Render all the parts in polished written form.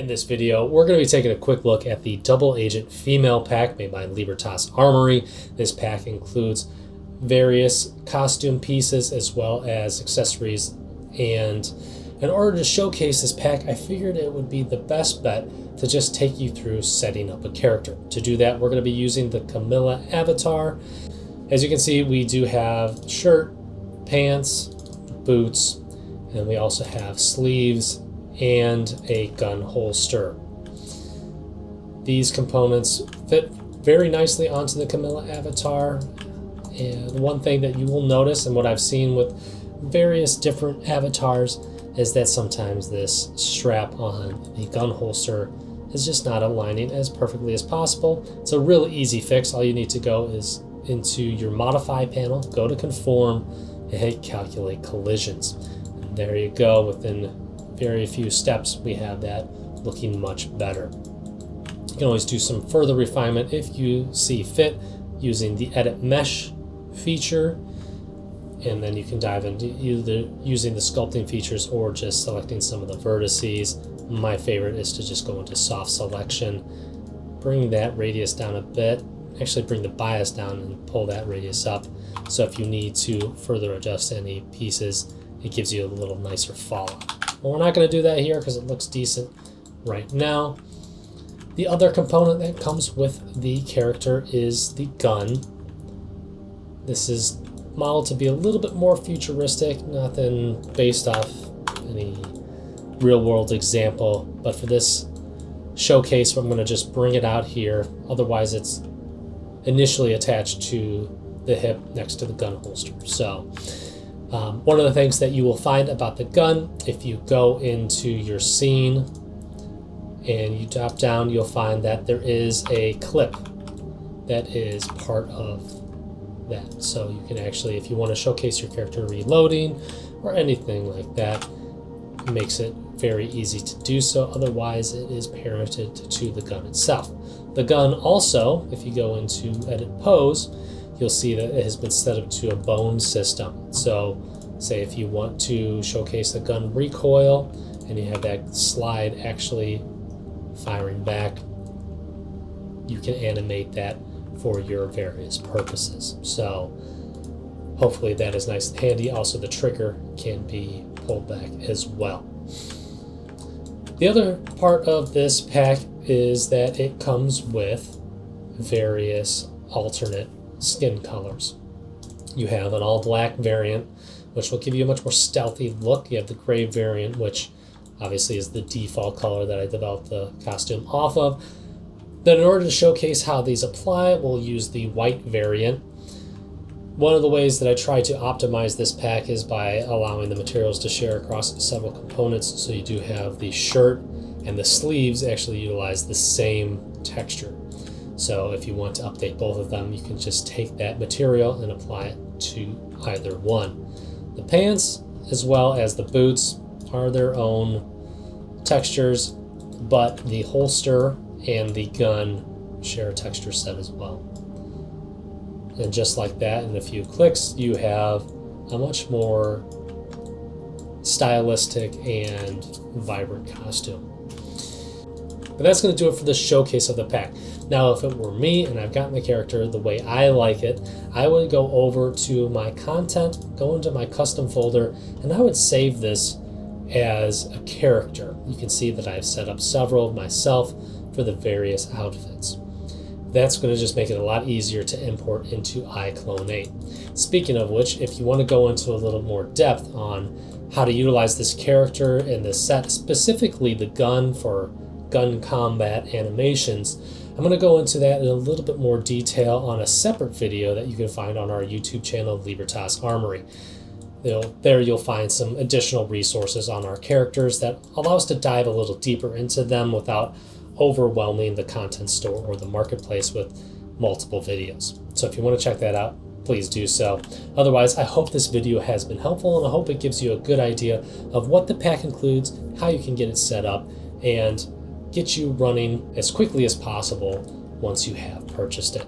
In this video, we're going to be taking a quick look at the Double Agent Female Pack made by Libertas Armory. This pack includes various costume pieces as well as accessories, and in order to showcase this pack, I figured it would be the best bet to just take you through setting up a character. To do that, we're going to be using the Camilla avatar. As you can see, we do have shirt, pants, boots, and we also have sleeves and a gun holster. These components fit very nicely onto the Camilla avatar, and one thing that you will notice, and what I've seen with various different avatars, is that sometimes this strap on the gun holster is just not aligning as perfectly as possible. It's a really easy fix. All you need to go is into your modify panel, go to conform, and hit calculate collisions. And there you go. Within very few steps, we have that looking much better. You can always do some further refinement if you see fit using the edit mesh feature, and then you can dive into either using the sculpting features or just selecting some of the vertices. My favorite is to just go into soft selection, bring that radius down a bit, actually bring the bias down and pull that radius up. So if you need to further adjust any pieces, it gives you a little nicer fallout. Well, we're not going to do that here because it looks decent right now. The other component that comes with the character is the gun. This is modeled to be a little bit more futuristic, nothing based off any real world example, but for this showcase I'm going to just bring it out here. Otherwise it's initially attached to the hip next to the gun holster. So one of the things that you will find about the gun, if you go into your scene and you drop down, you'll find that there is a clip that is part of that. So you can actually, if you want to showcase your character reloading or anything like that, it makes it very easy to do so. Otherwise, it is parented to the gun itself. The gun also, if you go into edit pose, you'll see that it has been set up to a bone system. So say if you want to showcase the gun recoil and you have that slide actually firing back, you can animate that for your various purposes. So hopefully that is nice and handy. Also, the trigger can be pulled back as well. The other part of this pack is that it comes with various alternate skin colors. You have an all black variant, which will give you a much more stealthy look. You have the gray variant, which obviously is the default color that I developed the costume off of. Then in order to showcase how these apply, we'll use the white variant. One of the ways that I try to optimize this pack is by allowing the materials to share across several components. So you do have the shirt and the sleeves actually utilize the same texture. So if you want to update both of them, you can just take that material and apply it to either one. The pants as well as the boots are their own textures, but the holster and the gun share a texture set as well. And just like that, in a few clicks, you have a much more stylistic and vibrant costume. But that's going to do it for the showcase of the pack. Now, if it were me and I've gotten the character the way I like it, I would go over to my content, go into my custom folder, and I would save this as a character. You can see that I've set up several of myself for the various outfits. That's going to just make it a lot easier to import into iClone 8. Speaking of which, if you want to go into a little more depth on how to utilize this character in the set, specifically the gun for gun combat animations, I'm going to go into that in a little bit more detail on a separate video that you can find on our YouTube channel, Libertas Armory. There you'll find some additional resources on our characters that allow us to dive a little deeper into them without overwhelming the content store or the marketplace with multiple videos. So if you want to check that out, please do so. Otherwise, I hope this video has been helpful, and I hope it gives you a good idea of what the pack includes, how you can get it set up, and get you running as quickly as possible once you have purchased it.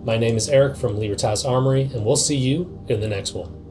My name is Eric from Libertas Armory, and we'll see you in the next one.